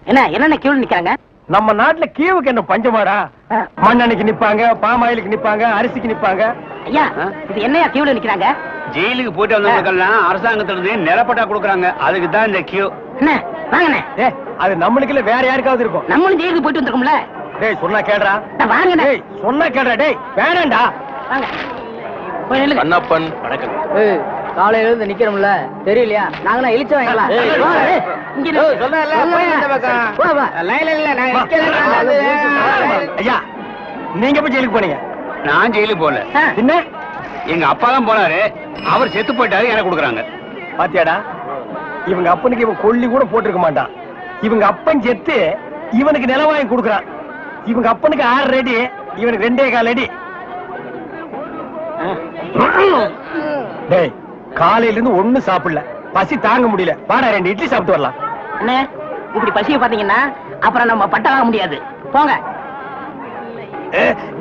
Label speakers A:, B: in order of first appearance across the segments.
A: என்ன என்னென்ன கியூ நிக்கிறாங்க?
B: நம்ம நாட்டுல கீவுக்கு என்ன பஞ்சமாடா? மண்ணெண்ணைக்கு நிப்பாங்க, பாமாயிலுக்கு நிப்பாங்க, அரிசிக்கு நிப்பாங்க.
A: ஐயா இது என்னையா கியூல நிக்கிறாங்க?
C: ஜெயிலுக்கு போயிட்டு வந்தவங்களுக்கெல்லாம் அரசாங்கத்துல இருந்து நிலப்பட்டா கொடுக்குறாங்க. அதுக்கு தான் இந்த கியூ.
A: என்ன வாங்கண்ணே.
B: அது நம்மளுக்கு இல்ல வேற யாருக்காவது இருக்கும்.
A: நம்மளும் ஜெயிலுக்கு போயிட்டு வந்திருக்கோம்ல.
B: டேய் சொன்னா கேடுறா.
A: வாங்கண்ணே.
B: டேய் சொன்னா கேடுறா. டேய் வேணாம்டா.
A: வாங்க. போய் நில்லுங்க.
D: கண்ணப்பன் வணக்கம்.
E: காலையில இருந்து நிக்கிறோம்ல தெரியலையா? நாங்களாம் இழிச்ச வாங்கலாம்.
B: ஐயா நீங்க போய் ஜெயிலுக்கு போனீங்க?
C: நான் ஜெயிலுக்கு போல.
B: என்ன
C: எங்க அப்பா தான் போனாரு. அவர் செத்து போயிட்டாரு. எனக்கு கொடுக்குறாங்க.
B: பாத்தியாடா இவங்க அப்பனுக்கு இவன் கொல்லி கூட போட்டிருக்க மாட்டான். இவங்க அப்பன் செத்து இவனுக்கு நிலம் வாங்கி கொடுக்குறான். இவங்க அப்பனுக்கு 6 அடி, இவனுக்கு 2.25 அடி. டேய் காலையில இருந்து ஒண்ணும் சாப்பிடல, பசி தாங்க முடியல. வாடா 2 இட்லி சாப்பிட்டு வரலாம்.
A: அண்ணே இப்படி பசிய பாத்தீங்கன்னா அப்புறம் நம்ம பட்ட வாங்க முடியாது. போங்க.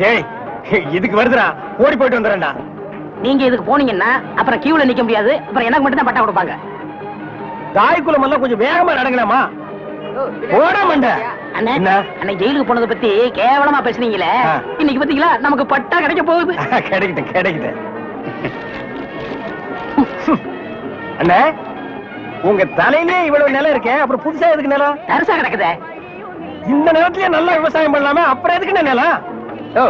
B: டேய் இதுக்கு வருதுடா, ஓடி போயிட்டு வந்துடுறேன்டா.
A: நீங்க இதுக்கு போனீங்கன்னா அப்புறம் கியூல நிக்க முடியாது. அப்புறம் எனக்கு மட்டும் தான் பட்டா கொடுப்பாங்க.
B: தாய்க்குளம் எல்லாம் கொஞ்சம் வேகமா நடங்கலாமா? ஓட மாட்ட.
A: அண்ணே அன்னைக்கு ஜெயிலுக்கு போனதை பத்தி கேவலமா பேசுனீங்களே, இன்னைக்கு பாத்தீங்களா நமக்கு பட்டா கிடைக்க போகுது.
B: கிடைக்கிட்டேன் கிடைக்கிட்டேன். அண்ணே உங்க தலையிலே இவ்வளவு நிலம் இருக்கே, அப்புறம் புதுசா எதுக்கு நிலம்?
A: தரிசா கிடக்குதே.
B: இந்த நிலத்திலேயே நல்லா விவசாயம் பண்ணலாமே, அப்புறம் எதுக்கு நிலம்?
C: ஓ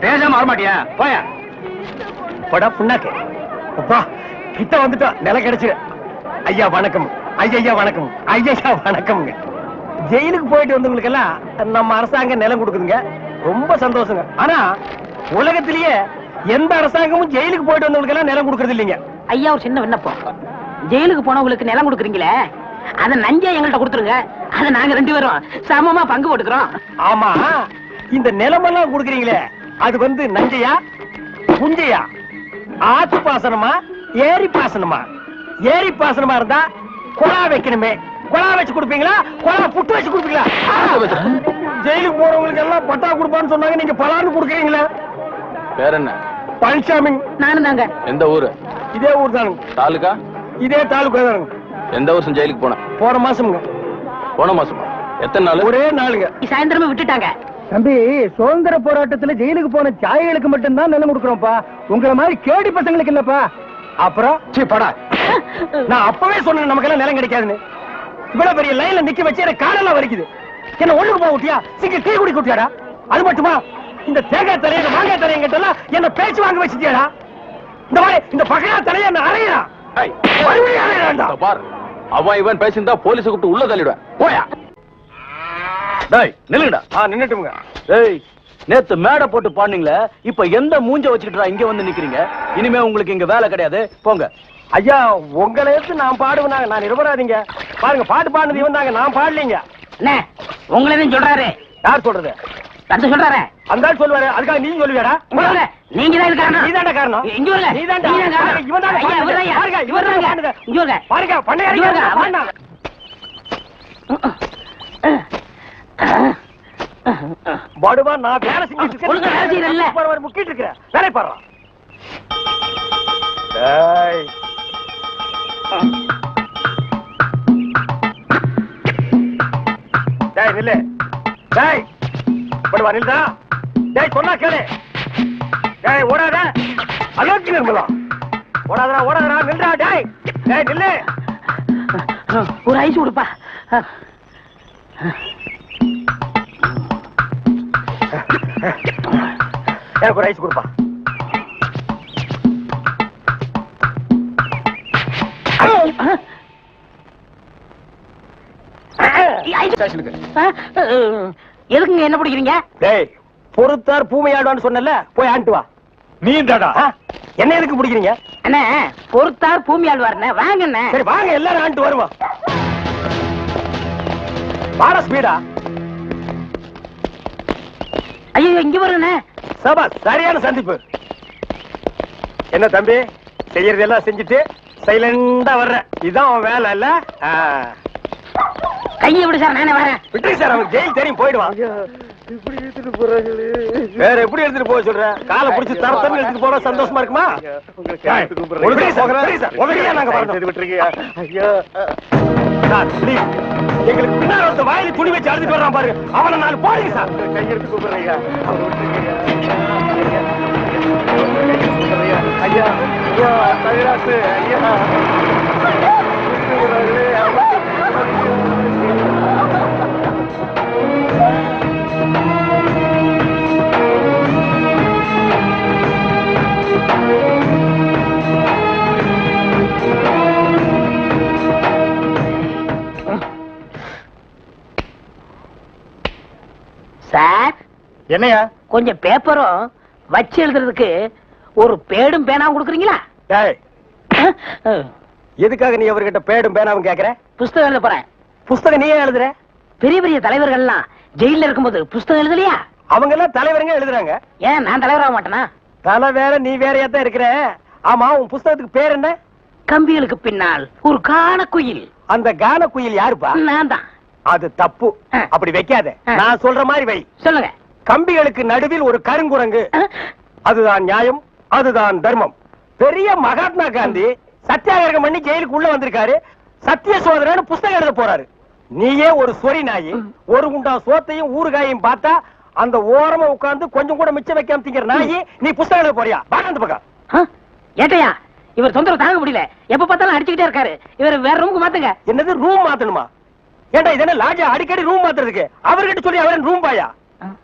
C: பேசாம வரமாட்டியா? போயா
B: போடா புண்ணாக்கு. அப்பா கிட்ட வந்துட்டோம், நிலம் கிடைச்சிரு. ஐயா வணக்கம். ஐயா வணக்கம். ஐயா வணக்கம்ங்க. ஜெயிலுக்கு போயிட்டு வந்தவங்களுக்கு எல்லாம் நம்ம அரசாங்கம் நிலம் கொடுக்குதுங்க, ரொம்ப சந்தோஷங்க. ஆனா உலகத்திலேயே எந்த அரசாங்கமும் ஜெயிலுக்கு போயிட்டு வந்தவங்களுக்கு எல்லாம் நிலம் கொடுக்கறது இல்லைங்க.
A: ஐயா ஒரு சின்ன விண்ணப்பம். ஜெயிலுக்கு போனவங்களுக்கு நிலம் கொடுக்குறீங்களே, அத நஞ்சா எங்கள்கிட்ட கொடுத்துருங்க. அத நாங்க 2 பேரும் சமமா பங்கு போட்டுக்கிறோம்.
B: ஆமா இந்த நிலமெல்லாம் கொடுக்குறீங்களே, அது நஞ்சையா புஞ்சையா, ஆத்து பாசனமா ஏரி பாசனமா? ஏரி பாசனமா இருந்தா குழா வைக்கணுமே, குழா வச்சு கொடுப்பீங்களா, குழா புட்டு வச்சு கொடுப்பீங்களா? ஜெயிலுக்கு போறவங்களுக்கு எல்லாம் பட்டா கொடுப்பான்னு சொன்னாங்க, நீங்க பலான்னு கொடுக்குறீங்களா?
D: வேற என்ன?
B: பழனிசாமி.
A: நானும் தாங்க.
D: எந்த ஊரு?
B: இதே ஊர் தானுங்க.
D: தாலுகா?
B: இதே தாலுகா தானுங்க.
D: எந்த வருஷம் ஜெயிலுக்கு போன?
B: போன மாசம்ங்க.
D: போன மாசமா? எத்தனை நாள்?
B: ஒரே நாளுங்க.
A: சாயந்தரமா விட்டுட்டாங்க.
B: தம்பி சுதந்திர போராட்டத்துல ஜெயிலுக்கு போன சாய்களுக்கு மட்டும்தான் நிலம் கொடுக்குறோம்ப்பா, உங்களை மாதிரி கேடி பசங்களுக்கு இல்லப்பா. அப்புறம் படா நான் அப்பவே சொன்னேன் நமக்கு எல்லாம் நிலம் கிடைக்காதுன்னு. இவ்வளவு பெரிய லைன்ல நிக்க வச்சு எனக்கு காலெல்லாம் வலிக்குது. என்ன ஒண்ணுக்கு போக விட்டியா? சிங்க டீ குடி குட்டியாடா? அது மட்டுமா இந்த தேங்காய் தலைய மாங்காய் தலைய கிட்டலாம் என்ன பேச்சு வாங்க வச்சுட்டியாடா? இந்த மாதிரி இந்த பகையா தலைய என்ன அறையா?
D: பார் அவன் இவன் பேசியிருந்தா போலீஸ் கூப்பிட்டு உள்ள தள்ளிடுவேன். போயா. டேய் நில்லுடா.
B: நின்னுட்டுங்க.
D: டேய் நேத்து மேடை போட்டு பாடுனீங்களே, இப்ப எந்த மூஞ்ச வச்சுக்கிட்டா இங்க வந்து நிக்கிறீங்க? இனிமே உங்களுக்கு இங்க வேலை கிடையாது, போங்க.
B: ஐயா உங்களை எடுத்து நான் பாடுவேனாங்க, நான் நிரபராதிங்க. பாருங்க பாட்டு பாடுனது இவன் தாங்க, நான் பாடலீங்க.
A: அண்ணே உங்களே சொல்றாரு.
B: யார் சொல்றது?
A: தந்து சொல்றாரு.
B: அந்த ஆள் சொல்லுவாரு, அதுக்காக நீ சொல்லுவியாடா?
A: நீங்க தான் காரணம்.
B: நீதான்டா காரணம்.
A: இங்க வரல.
B: நீதான்டா காரணம். இவன் தான்
A: ஐயா இவர்தான்.
B: பாருங்க இவன் தான் பாடுங்க.
A: இங்க வரல.
B: பாருங்க பண்ணையாரிங்க பாடுனாங்க. படுவா நான் வேலை செஞ்சிட்டு
A: ஒழுங்கா வேலை செய்யறல்ல.
B: இருக்கேன், முக்கிட்டு இருக்கேன், வேலை பாடுறான். டேய் டேய் நில்லு. டேய் படுவா நில்லுடா. டேய் சொன்னா கேளு. டேய் ஓடாத. அலோக்கி நிர்மலா ஓடாதடா ஓடாதடா நில்லுடா. டேய் டேய் நில்லு.
A: ஒரு ஐஸ் கொடுப்பா.
B: எனக்கு ஒரு ஐஸ் கொடுப்பா.
A: எதுக்குங்க என்ன பிடிக்கிறீங்க?
B: டேய் பொறுத்தார் பூமையாடுவான்னு சொன்னல, போய் ஆண்டு வா. நீ தாடா என்ன எதுக்கு பிடிக்கிறீங்க?
A: அண்ணே பொறுத்தார் பூமி ஆழ்வாருண்ணே, வாங்கண்ணே.
B: சரி வாங்க எல்லாரும் ஆண்டு வருவோம். வாடா ஸ்பீடா.
A: ஐயோ இங்க வருண்ணே.
B: சபா சரியான சந்திப்பு. என்ன தம்பி செய்யறதெல்லாம் செஞ்சுட்டு சைலண்டா வர்ற, இதான் அவன் வேலை இல்ல?
A: கையை விடு சார், நானே வரேன்.
B: விட்டுரு சார், அவன் ஜெயில் தெரியும் போயிடுவான். வேற எப்படி எடுத்துட்டு போக சொல்ற? காலை பிடிச்சி தரத்தன்னு எடுத்துட்டு போனா சந்தோஷமா இருக்குமா? நாங்க வரணும். சார் ப்ளீஸ் எங்களுக்கு பின்னால ஒருத்த வாயில துணி வச்சு அழுதுட்டு வர்றான் பாருங்க அவனை 4 போடுங்க சார் கையெடுத்து கூப்பிடுறேன் ஐயா ஐயா ஐயா தகராசு ஐயா
A: சார்
B: என்னையா
A: கொஞ்சம் பேப்பரும் வச்சு எழுதுறதுக்கு ஒரு பேடும் பேனாவும் கொடுக்குறீங்களா?
B: எதுக்காக நீ அவர்கிட்ட பேடும் பேனாவும் கேக்குற?
A: புஸ்தகம் எழுத போறேன்.
B: புஸ்தகம் நீயே எழுதுற?
A: பெரிய பெரிய தலைவர்கள்லாம் ஜெயில இருக்கும்போது புஸ்தகம் எழுதலையா?
B: அவங்க எல்லாம் தலைவருங்க எழுதுறாங்க.
A: ஏன் நான் தலைவராக மாட்டேனா?
B: தலை வேற நீ வேறையா தான் இருக்கிற. ஆமா உன் புஸ்தகத்துக்கு பேர் என்ன?
A: கம்பிகளுக்கு பின்னால் ஒரு கானக்குயில்.
B: அந்த கானக்குயில் யாருப்பா?
A: நான் தான்.
B: அது தப்பு. அப்படி வைக்காத. நான் சொல்ற மாதிரி வை.
A: சொல்லுங்க.
B: கம்பிகளுக்கு நடுவில் ஒரு கருங்குரங்கு. அதுதான் நியாயம், அதுதான் தர்மம். பெரிய மகாத்மா காந்தி சத்தியாகிரகம் பண்ணி ஜெயிலுக்கு உள்ள வந்திருக்காரு. சத்திய சோதரன்னு புஸ்தகம் எழுத போறாரு. நீயே ஒரு சொறி நாயி ஒரு குண்டா சோத்தையும் ஊறுகாயையும் பார்த்தா அந்த ஓரமா உட்கார்ந்து கொஞ்சம் கூட மிச்சம் வைக்காம திங்கிற நாயி நீ புஸ்தகம் எழுத போறியா? பாரந்த பக்கம்
A: ஏட்டையா இவர் தொந்தரவு தாங்க முடியல. எப்ப பார்த்தாலும் அடிச்சுக்கிட்டே இருக்காரு. இவர் வேற ரூமுக்கு மாத்துங்க.
B: என்னது ரூம் மாத்தணுமா? ஏண்டா இது என்ன லாட்ஜா அடிக்கடி ரூம் மாத்துறதுக்கு? அவர்கிட்ட சொல்லி அவரன் ரூம் பாயா?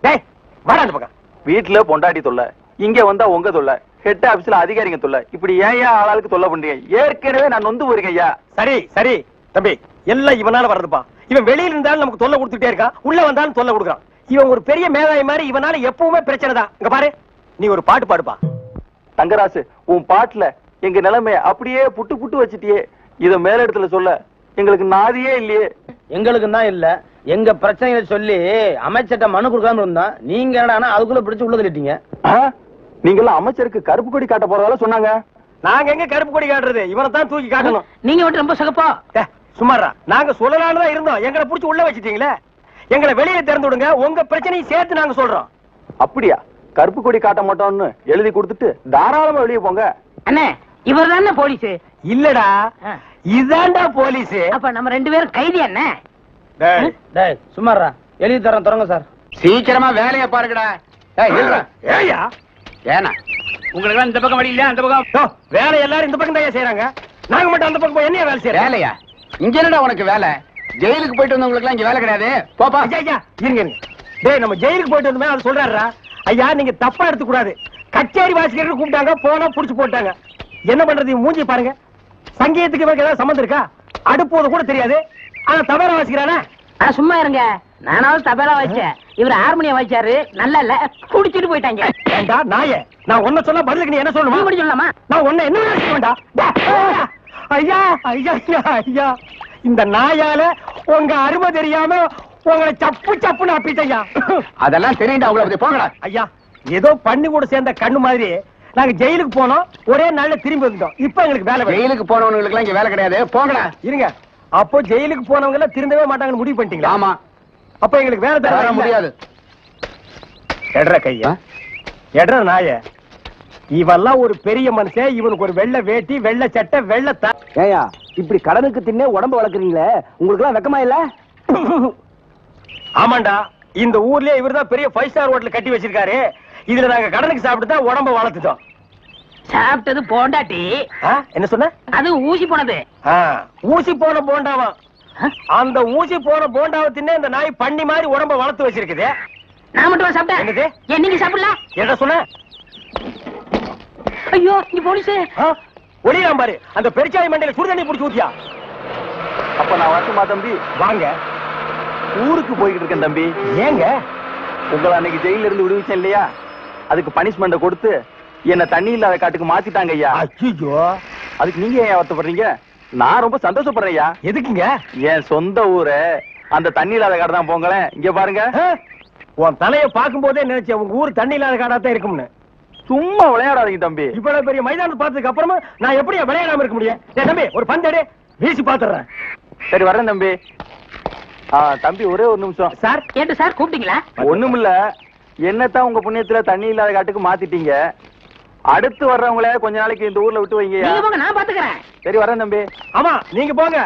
B: டேய் வாடா அந்த பக்கம்.
D: வீட்டுல பொண்டாட்டி தொல்லை, இங்க வந்தா உங்க தொல்லை, ஹெட் ஆபீஸ்ல அதிகாரிங்க தொல்லை, இப்படி ஏன் ஆளாளுக்கு தொல்லை பண்றீங்க? ஏற்கனவே நான் நொந்து போயிருக்கேன் ஐயா.
B: சரி சரி தம்பி எல்லாம் இவனால வர்றதுப்பா. இவன் வெளியில இருந்தாலும் நமக்கு தொல்லை கொடுத்துட்டே இருக்கான், உள்ள வந்தாலும் தொல்லை கொடுக்குறான். இவன் ஒரு பெரிய மேதாவி மாதிரி இவனால எப்பவுமே பிரச்சனை தான். இங்க பாரு நீ ஒரு பாட்டு பாடுப்பா.
D: தங்கராசு உன் பாட்டுல எங்க நிலைமை அப்படியே புட்டு புட்டு வச்சிட்டியே. இத மேல இடத்துல சொல்ல எங்களுக்கு நாதியே இல்லையே.
E: எங்களுக்கு தான் இல்ல, எங்க பிரச்சனைகளை சொல்லி அமைச்சர்ட்ட மனு கொடுக்காம இருந்தா நீங்க என்னடா அதுக்குள்ள பிடிச்சு உள்ள தள்ளிட்டீங்க.
D: நீங்களும் அமைச்சருக்கு கருப்பு கொடி காட்ட போறதால சொன்னாங்க.
B: நாங்க எங்க கருப்பு கொடி காட்டுறது? இவனை தான் தூக்கி காட்டணும்.
A: நீங்க மட்டும் ரொம்ப சகப்பா.
B: சுமாரா நாங்க சொல்லலான்னு தான் இருந்தோம். எங்களை புடிச்சு உள்ள வச்சிட்டீங்களே. எங்களை வெளியே திறந்து விடுங்க, உங்க பிரச்சனையை சேர்த்து நாங்க சொல்றோம்.
D: அப்படியா? கருப்பு கொடி காட்ட மாட்டோம்னு எழுதி கொடுத்துட்டு தாராளமா வெளியே போங்க.
A: அண்ணே இவர் தானே போலீஸ்?
B: இல்லடா இதாண்டா போலீஸ்.
A: அப்ப நம்ம 2 பேரும் கைதி அண்ணே.
E: டேய் சும்மாரா எழுதி தரேன் தொடங்க சார்.
C: சீக்கிரமா வேலையை பாருங்கடா.
B: ஏயா
C: ஏனா உங்களுக்கு இந்த பக்கம் வழி இல்ல, அந்த பக்கம்
B: வேலை எல்லாரும் இந்த பக்கம் தான் செய்யறாங்க. நாங்க மட்டும் அந்த பக்கம் போய் என்ன வேலை செய்யறோம்?
C: வேலையா? இங்க என்னடா உனக்கு வேலை? ஜெயிலுக்கு போயிட்டு வந்தவங்களுக்கு எல்லாம் இங்க வேலை கிடையாது. போப்பா.
B: ஐயா இருங்க. டேய் நம்ம ஜெயிலுக்கு போயிட்டு வந்தோமே அது சொல்றாருடா. ஐயா நீங்க தப்பா எடுத்து கூடாது. கச்சேரி வாசிக்கிறதுக்கு கூப்பிட்டாங்க, போனா புடிச்சு போட்டாங்க. என்ன பண்றது? மூஞ்சி பாருங்க. சங்கீதத்துக்கு இவருக்கு ஏதாவது சம்பந்தம் இருக்கா? அடுப்போது கூட தெரியாது. ஆனா தபேலா வாசிக்கிறானே.
A: சும்மா இருங்க. நானாவது தபேலா வாய்ச்சேன், இவர் ஹார்மோனியம் வாய்ச்சாரு. நல்லா இல்ல, குடிச்சிட்டு போயிட்டாங்க.
B: ஏண்டா நாயே, நான் ஒன்ன சொன்னா பதிலுக்கு நீ என்ன சொல்லணுமா?
A: நீ மட்டும் சொல்லலாமா?
B: நான் ஒன்ன என்ன செய்ய வேண்டாம். ஐயா ஐயா ஐயா இந்த நாயால உங்க அருமை தெரியாம உங்களை சப்பு சப்புன்னு அப்பிட்டையா.
C: அதெல்லாம் தெரியும்டா உங்களுக்கு. போங்கடா.
B: ஐயா ஏதோ பண்ணி கூட சேர்ந்த கண்ணு மாதிரி நாங்க ஜெயிலுக்கு போனோம், ஒரே நாள்ல திரும்பி வந்துட்டோம். இப்ப எங்களுக்கு வேலை.
C: ஜெயிலுக்கு போனவங்களுக்கு எல்லாம் இங்க வேலை கிடையாது. போங்கடா.
B: இருங்க. அப்போ ஜெயிலுக்கு போனவங்க எல்லாம் திருந்தவே மாட்டாங்கன்னு முடிவு பண்ணிட்டீங்களா?
C: ஆமா.
B: அப்ப எங்களுக்கு வேலை தர
C: முடியாது.
B: எட்ற கையா எட்ற நாய. இவெல்லாம் ஒரு பெரிய மனுஷன். இவனுக்கு ஒரு வெள்ளை வேட்டி, வெள்ளை சட்டை, வெள்ளை
E: ஏயா இப்படி கடனுக்கு தின்னே உடம்பு வளர்க்குறீங்களே, உங்களுக்கு எல்லாம் வெக்கமா இல்ல?
B: ஆமாண்டா, இந்த ஊர்லயே இவர்தான் பெரிய 5 ஸ்டார் ஹோட்டல் கட்டி வச்சிருக்காரு. இதுல நாங்க கடனுக்கு சாப்பிட்டு தான் உடம்ப வளர்த்துட்டோம்.
A: சாப்பிட்டது போண்டாட்டி.
B: என்ன சொன்ன? அது
A: ஊசி போனது.
B: ஊசி போன போண்டாவா? அந்த ஊசி போன போண்டாவை தின்னே இந்த நாய் பண்ணி மாதிரி உடம்ப வளர்த்து வச்சிருக்குது.
A: நான் மட்டும் சாப்பிட்டேன்.
B: என்னது?
A: ஏன் நீங்க சாப்பிடலாம்?
B: என்ன சொன்ன?
A: ஐயோ நீ போலீஸ்.
B: ஒளியாம் பாரு. அந்த பெருச்சாய் மண்டையில சுடுதண்ணி புடிச்சு ஊத்தியா.
D: அப்ப நான் வரட்டுமா தம்பி?
B: வாங்க.
D: ஊருக்கு போய்கிட்டு இருக்கேன் தம்பி.
B: ஏங்க?
D: உங்களை அன்னைக்கு ஜெயில இருந்து விடுவிச்சேன் இல்லையா, அதுக்கு பனிஷ்மெண்ட கொடுத்து என்ன தண்ணி இல்லாத காட்டுக்கு மாத்திட்டாங்க ஐயா.
B: ஐயோ
D: அதுக்கு நீங்க ஏன் வருத்தப்படுறீங்க? நான் ரொம்ப சந்தோஷப்படுறேன் ஐயா.
B: எதுக்குங்க?
D: என் சொந்த ஊரு அந்த தண்ணி இல்லாத காடு தான். போங்களேன், இங்க பாருங்க.
B: உன் தலைய பாக்கும் போதே நினைச்சேன் உங்க ஊர் தண்ணி இல்லாத காடா தான் இருக்கும்னு.
D: சும்மா விளையாடாதீங்க தம்பி.
B: இவ்வளவு பெரிய மைதானம் பார்த்ததுக்கு அப்புறமா நான் எப்படியா விளையாடாம இருக்க முடியும்? தம்பி ஒரு பந்தடி வீசி பாத்துறேன்.
D: சரி வரேன் தம்பி. தம்பி ஒரே ஒரு நிமிஷம்.
A: சார் கேட்டு சார் கூப்பிட்டீங்களா?
D: ஒண்ணுமில்ல, என்னத்தான் உங்க புண்ணியத்துல தண்ணி இல்லாத காட்டுக்கு மாத்திட்டீங்க. அடுத்து வர்றவங்கள கொஞ்ச நாளைக்கு இந்த ஊர்ல விட்டு வைங்க.
A: நீங்க போங்க, நான் பாத்துக்கிறேன்.
D: சரி வரேன் தம்பி.
B: ஆமா நீங்க போங்க.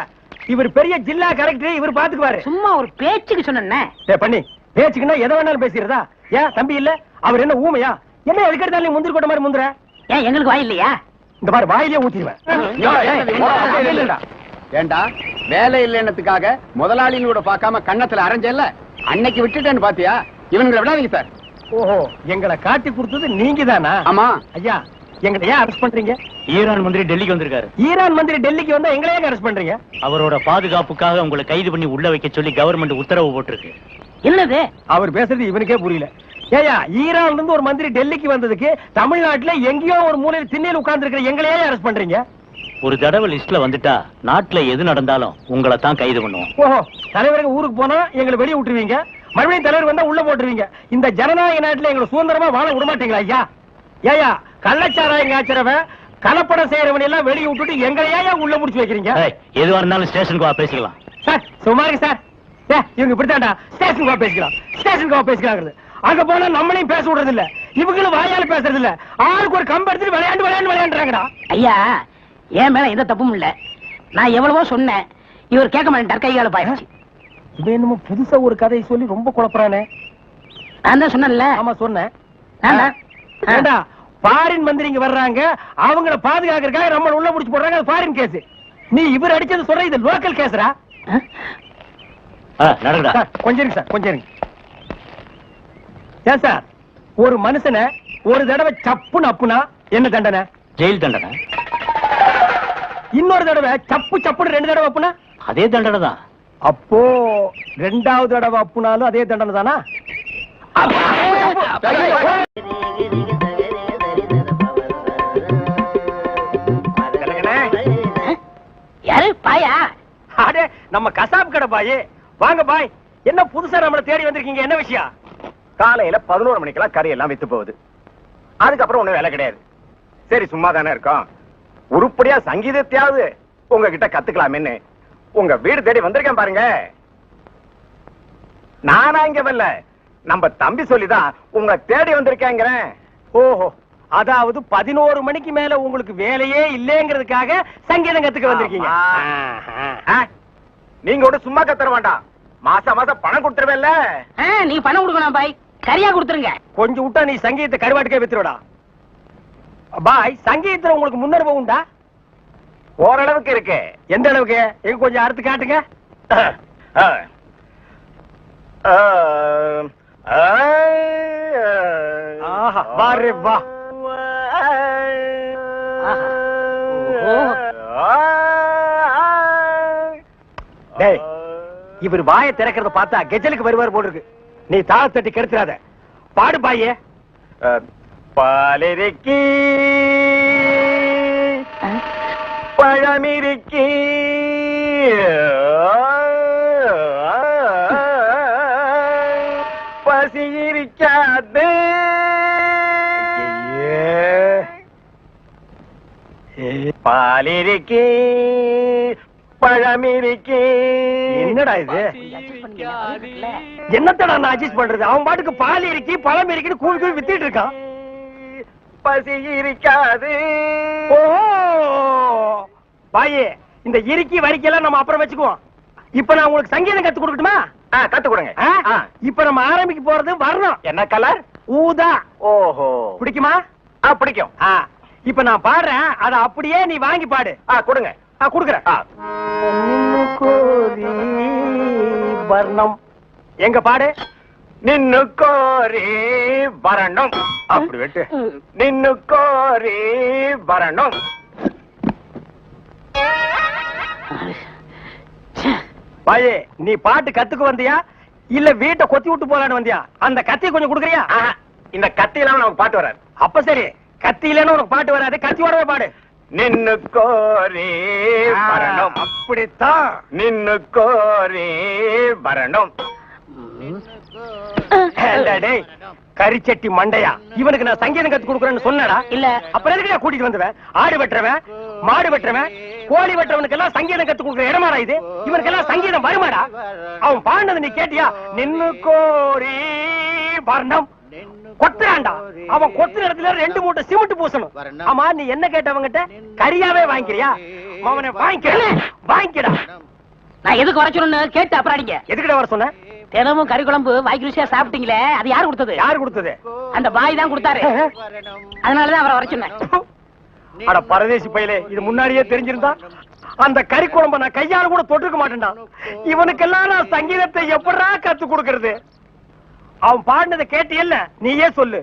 B: இவர் பெரிய ஜில்லா கலெக்டர், இவர் பாத்துக்குவாரு.
A: சும்மா ஒரு பேச்சுக்கு சொன்னேன்.
B: பண்ணி பேச்சுக்குன்னா எதை வேணாலும் பேசிடுறதா? ஏன் தம்பி இல்ல? அவர் என்ன ஊமையா? என்ன எதுக்கெடுத்தாலும் முந்திரி கொட்ட மாதிரி முந்துற?
A: ஏன் எங்களுக்கு வாய் இல்லையா?
B: இந்த மாதிரி வாயிலே ஊத்திடுவேன்.
C: ஏண்டா வேலை இல்லைன்னதுக்காக முதலாளிகளோட பார்க்காம கண்ணத்துல அரைஞ்சல்ல, அன்னைக்கு விட்டுட்டேன்னு பாத்தியா? இவங்களை விடாதீங்க சார்.
B: ஓஹோ, எங்களை காட்டி கொடுத்தது நீங்க தானா?
C: ஆமா
B: ஐயா, எங்களை ஏன் அரெஸ்ட் பண்றீங்க?
D: ஈரான் மந்திரி டெல்லிக்கு வந்திருக்காரு.
B: ஈரான் மந்திரி டெல்லிக்கு வந்தா எங்களை ஏன் அரெஸ்ட் பண்றீங்க?
D: அவரோட பாதுகாப்புக்காக உங்களை கைது பண்ணி உள்ள வைக்க சொல்லி கவர்மெண்ட் உத்தரவு போட்டிருக்கு.
A: என்னது
B: அவர் பேசுறது இவனுக்கே புரியல. ஏயா, ஈரான்ல இருந்து ஒரு மந்திரி டெல்லிக்கு வந்ததுக்கு தமிழ்நாட்டுல எங்கேயோ ஒரு மூலையில் திண்ணையில் உட்கார்ந்து இருக்கிற எங்களையே அரெஸ்ட் பண்றீங்க?
D: ஒரு தடவை லிஸ்ட்ல வந்துட்டா நாட்டுல எது நடந்தாலும் உங்களை தான் கைது பண்ணுவோம்.
B: ஓஹோ, தலைவருக்கு ஊருக்கு போனா எங்களை வெளியே விட்டுருவீங்க, மறுபடியும் தலைவர் வந்தா உள்ள போட்டுருவீங்க. இந்த ஜனநாயக நாட்டுல எங்களை சுதந்திரமா வாழ விட மாட்டீங்களா ஐயா? ஏயா, கள்ளச்சாராயம் காய்ச்சறவன் கலப்படம் செய்யறவன் எல்லாம் வெளியே விட்டுட்டு எங்களையா உள்ள முடிச்சு வைக்கிறீங்க?
D: எதுவா இருந்தாலும் ஸ்டேஷனுக்கு வா, பேசிக்கலாம்.
B: சார் சுமாரி சார், இவங்க இப்படித்தான்டா ஸ்டேஷனுக்கு வா பேசிக்கலாம், ஸ்டேஷனுக்கு வா பேசிக்கலாம். அங்க போனா நம்மளையும் பேச விடுறது இல்ல, இவங்களும் வாயால பேசுறது இல்ல. ஆளுக்கு ஒரு கம்பு எடுத்துட்டு விளையாண்டுறாங்கடா.
A: ஐயா, என் மேல எந்த தப்பும் இல்ல. நான் எவ்வளவோ சொன்னேன், இவர் கேட்க மாட்டேன். கைகால பாயிடுச்சு.
B: இவன் என்னமோ புதுசா ஒரு கதையை சொல்லி ரொம்ப குழப்பறானே.
A: நான் தான் சொன்னேன்ல.
B: ஆமா சொன்னேன்.
A: ஏண்டா
B: ஃபாரின் மந்திரிங்க வர்றாங்க, அவங்கள பாதுகாக்கிறதுக்காக நம்ம உள்ள முடிச்சு போடுறாங்க, அது ஃபாரின் கேஸ். நீ இவர் அடிச்சது சொல்ற, இது லோக்கல் கேஸ்ரா.
D: நடக்குதா?
B: கொஞ்சம் இருங்க சார், கொஞ்சம் இருங்க. ஏன் சார், ஒரு மனுஷனை ஒரு தடவை சப்புன்னு அப்புனா என்ன தண்டனை?
D: ஜெயில் தண்டனை.
B: இன்னொரு தடவை சப்பு சப்புன்னு 2 தடவை அப்புனா
D: அதே தண்டனை தான்.
B: அப்போ 2வது தடவை அப்புனாலும் அதே தண்டனை தானா?
A: யாரு பாயா?
B: அடே, நம்ம கசாப் கடை பாய். வாங்க பாய், என்ன புதுசா நம்மள தேடி வந்திருக்கீங்க? என்ன விஷயம்?
F: காலையில 11 மணிக்கெல்லாம் கறி எல்லாம் வித்து போகுது. அதுக்கப்புறம் ஒண்ணும் வேலை கிடையாது. சரி, சும்மா தானே இருக்கோம், உருப்படியா சங்கீதத்தையாவது உங்ககிட்ட கத்துக்கலாமேன்னு உங்க வீடு தேடி வந்திருக்கேன் பாருங்க. நானா இங்க வரல, நம்ம தம்பி சொல்லிதான் உங்க தேடி வந்திருக்கேங்கிறேன்.
B: ஓஹோ, அதாவது 11 மணிக்கு மேல உங்களுக்கு வேலையே இல்லைங்கிறதுக்காக சங்கீதம் கத்துக்க வந்திருக்கீங்க.
F: நீங்க கூட சும்மா கத்துற வேண்டாம், மாசம் மாசம் பணம் கொடுத்துருவேல்ல.
A: நீ பணம் கொடுக்கணும் பாய், சரியா கொடுத்துருங்க.
B: கொஞ்சம் விட்டா நீ சங்கீதத்தை கருவாட்டுக்கே வித்துருடா. பாய், சங்கீதத்துல உங்களுக்கு முன்னனுபவம் உண்டா?
F: ஓரளவுக்கு இருக்கு.
B: எந்த அளவுக்கு? எங்க கொஞ்சம் அறுத்து காட்டுங்க. ஆஹா, வாரே வா. டேய், இவர் வாயை திறக்கிறத பார்த்தா கெஜலுக்கு வருவார் போல இருக்கு. நீ தாள தட்டி கெடுத்துறாத, பாடு பாயே.
F: பாலிருக்கி பழமிருக்கி பசி இருக்காது. பாலிருக்கி பழமிருக்கி.
B: என்னடா இது? என்னத்தடா நான் அட்ஜஸ்ட் பண்றது? அவன் பாட்டுக்கு பால் இருக்கி பழம் இருக்குன்னு கூவி கூவி வித்திட்டு இருக்கான்.
F: பசி இருக்காது.
B: ஓஹோ பாயே, இந்த இறுக்கி வரிக்கெல்லாம் நம்ம அப்புறம் வச்சுக்குவோம். இப்ப நான் உங்களுக்கு சங்கீதம் கத்து கொடுக்கட்டுமா?
F: கத்து கொடுங்க.
B: இப்ப நம்ம ஆரம்பிக்க போறது வர்ணம்.
F: என்ன கலர்?
B: ஊதா.
F: ஓஹோ,
B: பிடிக்குமா?
F: பிடிக்கும்.
B: இப்ப நான் பாடுறேன், அத அப்படியே நீ வாங்கி பாடு.
F: கொடுங்க.
B: கொடுக்குறேன். வர்ணம் எங்க பாடு.
F: நின்னு கோரி வரணும். அப்படி வெட்டு. நின்னு கோரி வரணும்.
B: பாயே, நீ பாட்டு கத்துக்கு வந்தியா இல்ல வீட்டை கொத்தி விட்டு போலான்னு வந்தியா? அந்த கத்தி கொஞ்சம் குடுக்குறியா?
F: இந்த கத்தி இல்லாம நமக்கு பாட்டு வராது.
B: அப்ப சரி, கத்தி இல்லன்னு உனக்கு பாட்டு வராது, கத்தியோடவே பாடு.
F: நின்னு கோரி வரணும்.
B: அப்படித்தான்.
F: நின்னு கோரி வரணும்.
B: டேய், கரிச்சட்டி மண்டையா, இவனுக்கு நான் சங்கீதம் கத்து கொடுக்குறேன்னு சொன்னடா?
A: இல்ல.
B: அப்புறம் எதுக்கு கூட்டிட்டு வந்துவேன்? ஆடு வெட்டுறவன், மாடு வெட்டுறவன், கோழி வெட்டுறவனுக்கு எல்லாம் சங்கீதம் கத்து கொடுக்குற இடமாடா இது? இவனுக்கு எல்லாம் சங்கீதம் வருமாடா? அவன் பாடினது நீ கேட்டியா? நின்னு கோரி வர்ணம். கொத்துறான்டா. அவன் கொத்துற இடத்துல 2 மூட்டை சிமெண்ட் பூசணும். ஆமா, நீ என்ன கேட்டவங்கிட்ட? கரியாவே வாங்கிக்கிறியா? அவனை வாங்கிக்கடா.
A: நான் எதுக்கு வர சொல்லணும்னு கேட்டு அப்புறம் அடிங்க.
B: எதுக்கிட்ட வர சொன்ன?
A: தினமும் கறி குழம்பு வாய்க்கு ருசியா சாப்பிட்டீங்களே, அது யாரு கொடுத்தது?
B: யாரு கொடுத்தது?
A: அந்த பாய் தான் கொடுத்தாரு. அதனாலதான் அவரை வர சொன்னேன்.
B: அட பரதேசி பையலே, இது முன்னாடியே தெரிஞ்சிருந்தா அந்த கறி குழம்ப நான் கையால கூட தொட்டுக்க மாட்டேன்டா. இவனுக்கெல்லாம் நான் சங்கீதத்தை எப்படா கத்து கொடுக்கறது? அவன் பாடினதை கேட்டியல்ல, நீயே சொல்லு.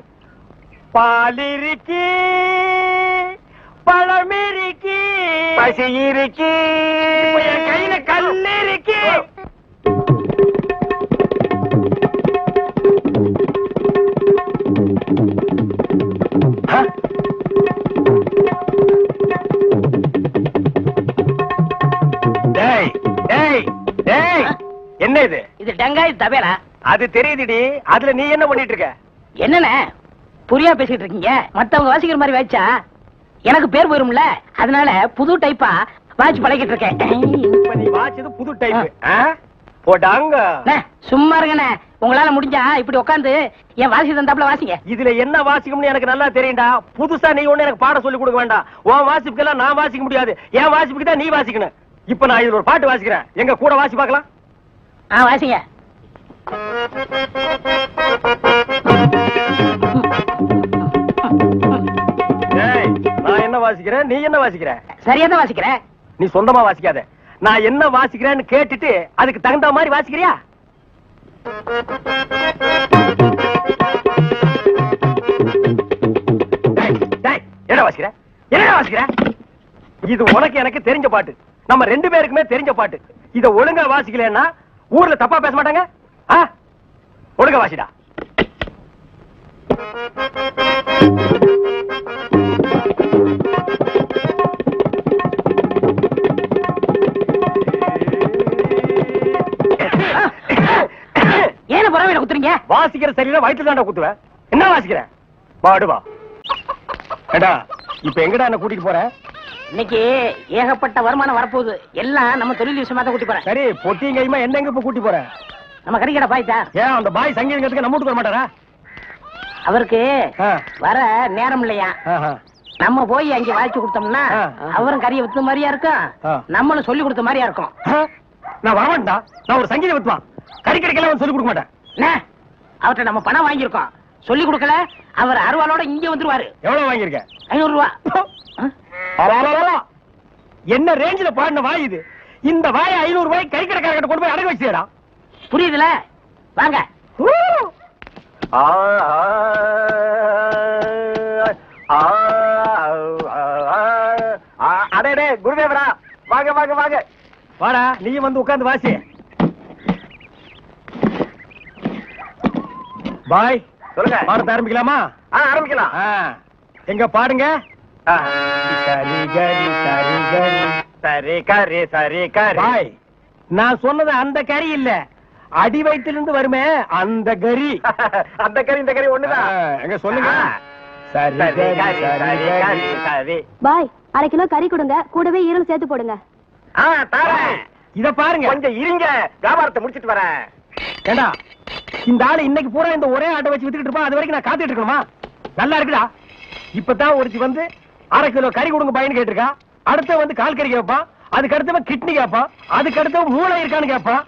B: பாலிருக்கி பழமிருக்கி பசி இருக்கி என் கையில கல்லு இருக்கி. என்ன இது?
A: இது டங்காய் தவேலா.
B: அது தெரியுதுடி. அதுல நீ என்ன பண்ணிட்டு இருக்க?
A: என்னண்ணே புரியா பேசிட்டு இருக்கீங்க? மத்தவங்க வாசிக்கிற மாதிரி வாய்ச்சா எனக்கு பேர் போயிரும்ல, அதனால புது டைப்பா வாட்ச் பழகிட்டு இருக்கேன்.
B: இப்ப நீ வாச்சது புது டைப் போடாங்க.
A: சும்மா இருங்கண்ணே, உங்களால முடிஞ்சா இப்படி உட்காந்து என் வாசி தந்தாப்புல வாசிங்க.
B: இதுல என்ன வாசிக்கும்னு எனக்கு நல்லா தெரியும்டா. புதுசா நீ ஒண்ணு எனக்கு பாட சொல்லி கொடுக்க வேண்டாம். உன் வாசிப்புக்கெல்லாம் நான் வாசிக்க முடியாது. என் வாசிப்புக்கு தான் நீ வாசிக்கணும். இப்ப நான் இதுல ஒரு பாட்டு வாசிக்கிறேன், எங்க கூட வாசி பார்க்கலாம்.
A: வாசிங்க.
B: நான் என்ன வாசிக்கிறேன், நீ என்ன வாசிக்கிற?
A: சரியா தான் வாசிக்கிற.
B: நீ சொந்தமா வாசிக்காத. நான் என்ன வாசிக்கிறேன்னு கேட்டுட்டு அதுக்கு தகுந்த மாதிரி வாசிக்கிறியா? என்ன வாசிக்கிற? என்ன வாசிக்கிற? இது உனக்கு எனக்கு தெரிஞ்ச பாட்டு, நம்ம ரெண்டு பேருக்குமே தெரிஞ்ச பாட்டு. இத ஒழுங்கா வாசிக்கலன்னா ஊர்ல தப்பா பேச மாட்டாங்க. ஒழுங்கா வாசிடா.
A: ஏன புறவையில குத்துறீங்க?
B: வாசிக்கிற சரியில்லை, வயிற்று தாண்டா குத்துவேன். என்ன வாசிக்கிற? பாடுவா. ஏடா இப்ப எங்கடா என்ன கூட்டிட்டு போற?
A: இன்னைக்கு ஏகப்பட்ட வருமானம் வரப்போகுது. எல்லாம் நம்ம தொழில் விஷயமா தான் கூட்டி போறேன்.
B: சரி, பொட்டியும் கைமா என்ன எங்க இப்ப கூட்டி போற?
A: நம்ம கறிக்கடை பாய்த்தா.
B: ஏன் அந்த பாய் சங்கீதத்துக்கு நம்ம வீட்டுக்கு வர மாட்டாரா?
A: அவருக்கு வர நேரம் இல்லையா. நம்ம போய் அங்க வாய்ச்சி கொடுத்தோம்னா அவரும் கறியை வித்த மாதிரியா இருக்கும், நம்மளும் சொல்லி கொடுத்த மாதிரியா இருக்கும்.
B: நான் வரமாட்டா. நான் ஒரு சங்கீத வித்துவான். கறிக்கடைக்கெல்லாம் சொல்லி கொடுக்க மாட்டேன்.
A: அவர்கிட்ட நம்ம பணம் வாங்கியிருக்கோம், சொல்லி கொடுக்கல. அவர் அருவாளோட இங்க வந்துருவாரு.
B: எவ்வளவு வாங்கியிருக்க?
A: 500 ரூபா.
B: என்ன ரேஞ்சில பாடின வாய் இது? இந்த வாய் 500 ரூபாய் கறிக்கடைக்காரர்கிட்ட கொண்டு போய் அடகு வச்சுடா.
A: புரியுதுல? வாங்க.
B: அடே குருதேவரா, வாங்க வாங்க வாங்க. வாடா, நீ வந்து உட்கார்ந்து வாசி. பாய் சொல்லுங்க, பாடத்தை ஆரம்பிக்கலாமா? ஆரம்பிக்கலாம். எங்க பாடுங்க. சரி கரி சரி கரி சரி கரி சரி கரி. பாய், நான் சொன்னது அந்த கறி இல்ல, அடி வயிற்றிலிருந்து வருமே அந்த கறி. அந்த கறி இந்த கறி ஒண்ணுதான். எங்க சொல்லுங்க. சரி கரி சரி கரி சரி.
G: பாய், 1/2 கிலோ கறி கொடுங்க, கூடவே ஈரல் சேர்த்து போடுங்க.
B: இத பாருங்க, கொஞ்சம் இருங்க, வியாபாரத்தை முடிச்சிட்டு வரேன். ஏண்டா, இந்த ஆளு இன்னைக்கு பூரா இந்த ஒரே ஆட்டை வச்சு வித்துக்கிட்டு இருப்பான். அது வரைக்கும் நான் காத்துட்டு இருக்கணுமா? நல்லா இருக்குடா. இப்பதான் ஒருத்தி வந்து 1/2 கிலோ கறி கொடுங்க பாயின்னு கேட்டிருக்கா. அடுத்த வந்து கால் கறி கேட்பான், அதுக்கு அடுத்தவன் கிட்னி கேட்பான், அதுக்கு அடுத்தவன் மூளை இருக்கான்னு கேட்பான்.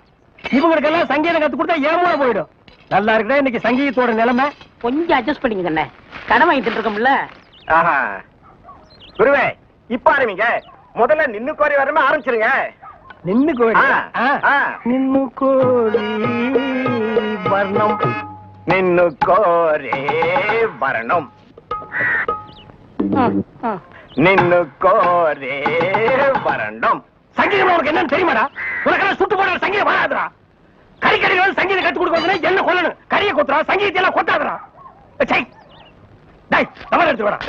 B: இவங்களுக்கு எல்லாம் சங்கீதம் கத்து கொடுத்தா ஏன் மூளை போயிடும். நல்லா இருக்குடா இன்னைக்கு சங்கீதத்தோட நிலைமை.
A: கொஞ்சம் அட்ஜஸ்ட் பண்ணிக்க கண்ணே, கடன் வாங்கிட்டு இருக்கோம்ல.
F: குருவே, இப்ப ஆரம்பிங்க. முதல்ல நின்னு கோரி வரமே ஆரம்பிச்சிருங்க.
B: நின்னு கோழி, நின்னு கோழி வர்ணம்,
F: நின்னு கோரே வரணும், நின்னு கோரே வரணும்.
B: சங்கீதம் உனக்கு என்னன்னு தெரியுமாடா? உனக்கு சுட்டு போட சங்கீதம் வராதுடா. கறிக்கடைகள் சங்கீதம் கத்து கொடுக்க என்ன கொல்லணும்? கறியை கொத்துறா, சங்கீதத்தை எல்லாம் கொத்தாதுடா. தவறு எடுத்து வாடா.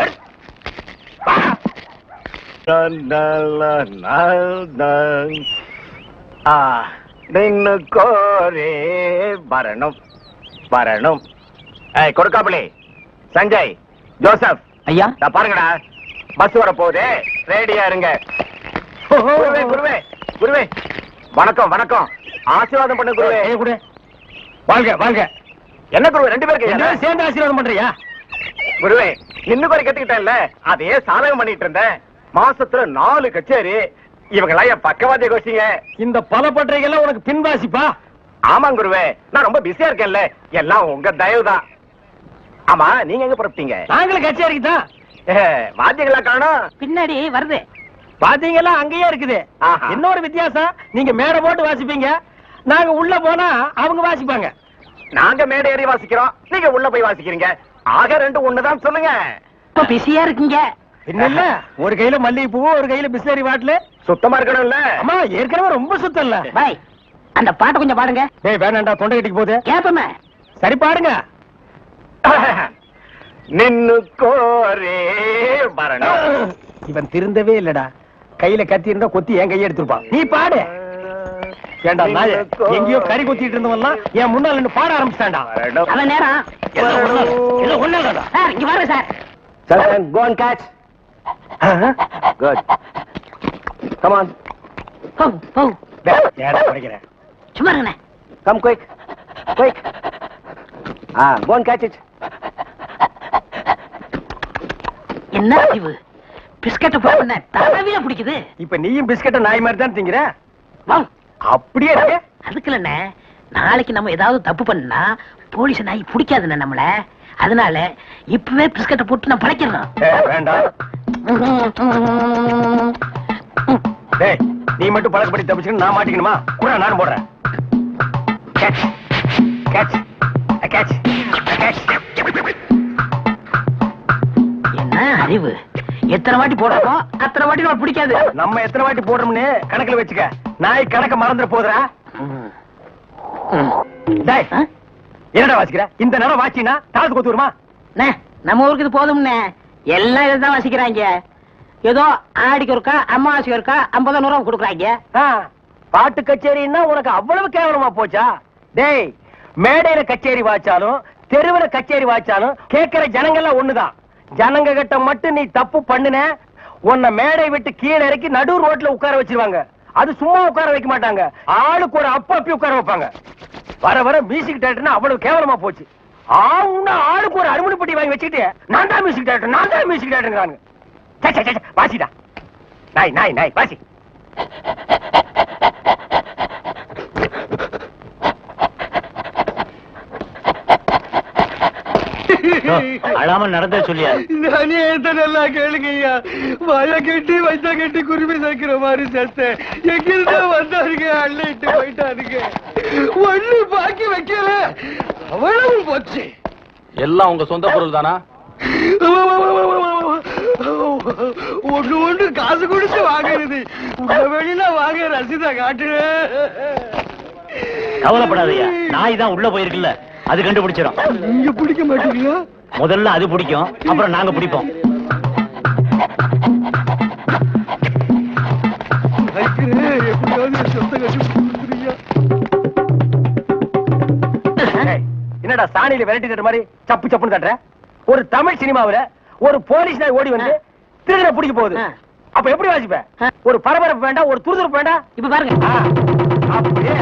F: நின்னு கோரே வரணும் வரணும். கொடுக்காமலே சஞ்சய், ஜோசப்,
A: ஐயா
F: பாருங்கடா, பஸ் வர போகுது, ரெடியா இருங்க. குருவே குருவே குருவே, வணக்கம் வணக்கம், ஆசீர்வாதம் பண்ணு குருவே.
B: வாழ்க வாழ்க.
F: என்ன குருவே, 2 பேருக்கு
B: சேர்ந்து ஆசீர்வாதம் பண்றியா?
F: குருவே, நின்னு கோரி கத்துக்கிட்டேன்ல, அதையே சாதகம் பண்ணிட்டு இருந்தேன். மாசத்துல 4 கச்சேரி, இவங்கெல்லாம் என் பக்கவாதிய கோஷிங்க.
B: இந்த பலப்பற்றைகள்லாம் உனக்கு பின்வாசிப்பா?
F: ஆமாங்க குருவே, நான் ரொம்ப பிஸியா இருக்கேன்ல, எல்லாம் உங்க தயவுதான். ஆமா, நீங்க எங்க புறப்பட்டீங்க?
B: நாங்களும் கச்சேரிக்கு தான்.
F: வாத்தியங்களா காணோம்?
A: பின்னாடி வருது.
B: பாத்தீங்களா, அங்கேயே இருக்குது.
F: ஆஹா.
B: இன்னொரு வித்தியாசம், நீங்க மேடை போட்டு வாசிப்பீங்க, நாங்க உள்ள போனா அவங்க வாசிப்பாங்க.
F: நாங்க மேடை ஏறி வாசிக்கிறோம், நீங்க உள்ள போய் வாசிக்கிறீங்க. ஆக ரெண்டு ஒண்ணுதான் சொல்லுங்க.
A: இப்ப பிஸியா இருக்கீங்க.
B: இல்ல ஒரு கையில மல்லிகை பூ, ஒரு கையில பிஸ்லரி பாட்டில்.
F: சுத்தமா இருக்கணும்ல?
B: அம்மா ஏற்கனவே ரொம்ப சுத்தம் இல்ல.
A: பாய், அந்த பாட்டை கொஞ்சம் பாடுங்க.
B: டேய் வேணாண்டா, தொண்டை கட்டிக்கு போகுது.
A: கேப்பமே.
B: சரி பாடுங்க.
F: நின்னு கோரே வரணும்.
B: இவன் திருந்தவே இல்லடா. கையில கத்தி இருந்தா கொத்தி என் கையை எடுத்துருப்பான். நீ பாடு. ஏண்டா நாயே, எங்கேயோ கறி கொத்திட்டு இருந்தவன்லாம் என் முன்னால நின்னு பாட ஆரம்பிச்சிட்டான்டா.
A: அவன் நேரம். சார், இங்க வாருங்க sir.
B: Children, go and catch. Good. Come on.
A: போ.
B: ஏடா படிக்கிறேன்.
A: சும்மா இருங்கண்ணே.
B: Come quick. Quick. Go and catch it.
A: என்ன அறிவு? பிஸ்கட்ட போடுன தடவில பிடிக்குது.
B: இப்ப நீயும் பிஸ்கட்ட நாய் மாதிரி தான் திங்கிற.
A: வா.
B: அப்படியே இருக்கு.
A: அதுக்கு இல்லண்ணே, நாளைக்கு நம்ம ஏதாவது தப்பு பண்ணா போலீஸ் நாய் பிடிக்காதுண்ணே நம்மள. அதனால இப்பவே பிஸ்கட்ட போட்டு நான் பழைக்கிறேன்.
B: வேண்டாம். டேய், நீ மட்டும் பழக்கப்படி தப்பிச்சுன்னு நான் மாட்டிக்கணுமா? கூட நானும் போடுறேன். Catch. Catch. Catch. Catch.
A: என்ன அறிவு? எத்தனை வாட்டி போடுறோமோ அத்தனை வாட்டி நம்ம பிடிக்காது.
B: நம்ம எத்தனை வாட்டி போடுறோம்னு கணக்குல வச்சுக்க. நாய் கணக்க மறந்துட போதுரா. டேய், என்னடா வாசிக்கிற? இந்த நேரம் வாசினா தாளத்து கொத்து வருமா?
A: நம்ம ஊருக்கு இது போதும்னே. எல்லாம் இதுதான் வாசிக்கிறாங்க. ஏதோ ஆடிக்கு ஒருக்கா, அம்மாவாசைக்கு ஒருக்கா 50 ரூபா கொடுக்குறாங்க.
B: பாட்டு கச்சேரின்னா உனக்கு அவ்வளவு கேவலமா போச்சா? டேய், மேடையில கச்சேரி வாச்சாலும் தெருவுல கச்சேரி வாச்சாலும் கேட்கிற ஜனங்கள்லாம் ஒண்ணுதான். ஜனங்க கிட்ட மட்டும் நீ தப்பு பண்ணுன, உன்னை மேடை விட்டு கீழே இறக்கி நடு ரோட்ல உட்கார வச்சிருவாங்க. அது சும்மா உட்கார வைக்க மாட்டாங்க, ஆளுக்கு ஒரு அப்பி உட்கார வைப்பாங்க. வர வர மியூசிக் டைரக்டர்னா அவ்வளவு கேவலமா போச்சு. ஆளுக்கு ஒரு அருமணி பெட்டி வாங்கி வச்சுக்கிட்டு நான் தான் மியூசிக் டைரக்டர், நான் தான் மியூசிக் டைரக்டர். வாசிடா நாய் நாய் நாய் வாசி.
E: அழாம நடந்தே சொல்லியா?
B: நானே நல்லா கேளுங்கய்யா. வாய கட்டி வைத்த கட்டி குருவி சேர்க்கிற மாதிரி சேர்த்தேன். எங்கிருந்தா வந்தாருங்க, அள்ளிட்டு போயிட்டாருங்க. ஒண்ணு பாக்கி வைக்கல, அவ்வளவு போச்சு.
D: எல்லாம் உங்க சொந்த பொருள் தானா?
B: ஒண்ணு காசு கொடுத்து வாங்குறது. வெளியில வாங்க ரசீதை காட்டு.
E: கவலைப்படாதயா, நாய் தான் உள்ள போயிருக்குல்ல, அது கண்டுபிடிச்சிடும்.
B: நீங்க பிடிக்க மாட்டீங்களா?
E: முதல்ல அது பிடிக்கும், அப்புறம் நாங்க பிடிப்போம்.
B: என்னடா சாணியில விரட்டி தட்டுற மாதிரி சப்பு சப்புன்னு தட்டுற? ஒரு தமிழ் சினிமாவில ஒரு போலீஸ் நாய் ஓடி வந்து திருடனை பிடிக்க போகுது. அப்ப எப்படி வாசிப்ப? ஒரு பரபரப்பு வேண்டாம், ஒரு துருதுருப்பு வேண்டாம்.
A: இப்ப பாருங்க.
B: அப்படியே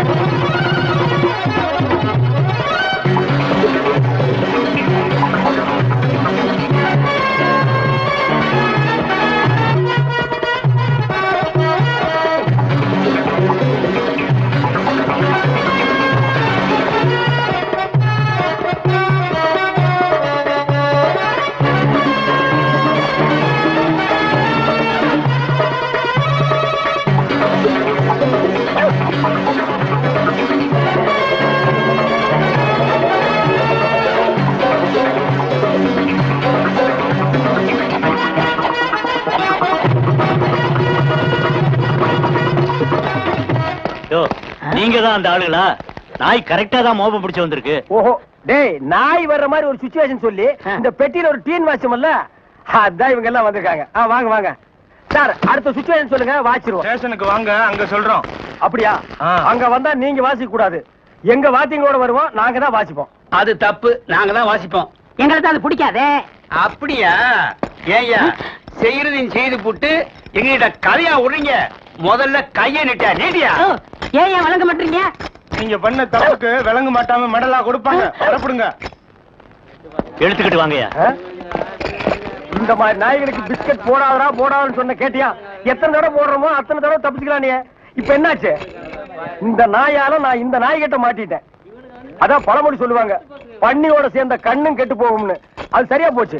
E: நீங்க தான் அந்த ஆளுங்களா? நாய் கரெக்டா தான் மோப்பம் பிடிச்சு வந்திருக்கு.
B: ஓஹோ, டேய், நாய் வர்ற மாதிரி ஒரு சிச்சுவேஷன் சொல்லி இந்த பெட்டியில ஒரு டீன் வாட்சமல்ல, அதான் இவங்க எல்லாம் வந்திருக்காங்க. வாங்க வாங்க சார், அடுத்த சிச்சுவேஷன் சொல்லுங்க, வாச்சிருவோம்.
F: ஸ்டேஷனுக்கு வாங்க, அங்க சொல்றோம்.
B: அப்படியா? அங்க வந்தா நீங்க வாசிக்க கூடாது. எங்க வாத்தியங்களோட வருவோம், நாங்க தான் வாசிப்போம்.
C: அது தப்பு, நாங்க தான் வாசிப்போம்.
A: எங்களுக்கு அது பிடிக்காதே.
C: அப்படியா? ஏய்யா, செய்யறதையும் செய்து போட்டு எங்ககிட்ட கதையா விடுறீங்க. முதல்ல கைய நீட்டியா?
A: ஏன் வழங்க மாட்டீங்க?
F: நீங்க பண்ண தப்புக்கு விளங்க மாட்டாம மெடலா கொடுப்பாங்க. வரப்படுங்க.
E: எடுத்துக்கிட்டு வாங்கயா.
B: இந்த மாதிரி நாய்களுக்கு பிஸ்கட் போடாதா போடாதுன்னு சொன்ன கேட்டியா? எத்தனை தடவை போடுறோமோ அத்தனை தடவை தப்பிச்சுக்கலாம். நீ இப்ப என்னாச்சு? இந்த நாயால நான் இந்த நாய்கிட்ட மாட்டிட்டேன். அதான் பழமொழி சொல்லுவாங்க, பன்னியோட சேர்ந்த கண்ணும் கெட்டு போகும்னு. அது சரியா போச்சு.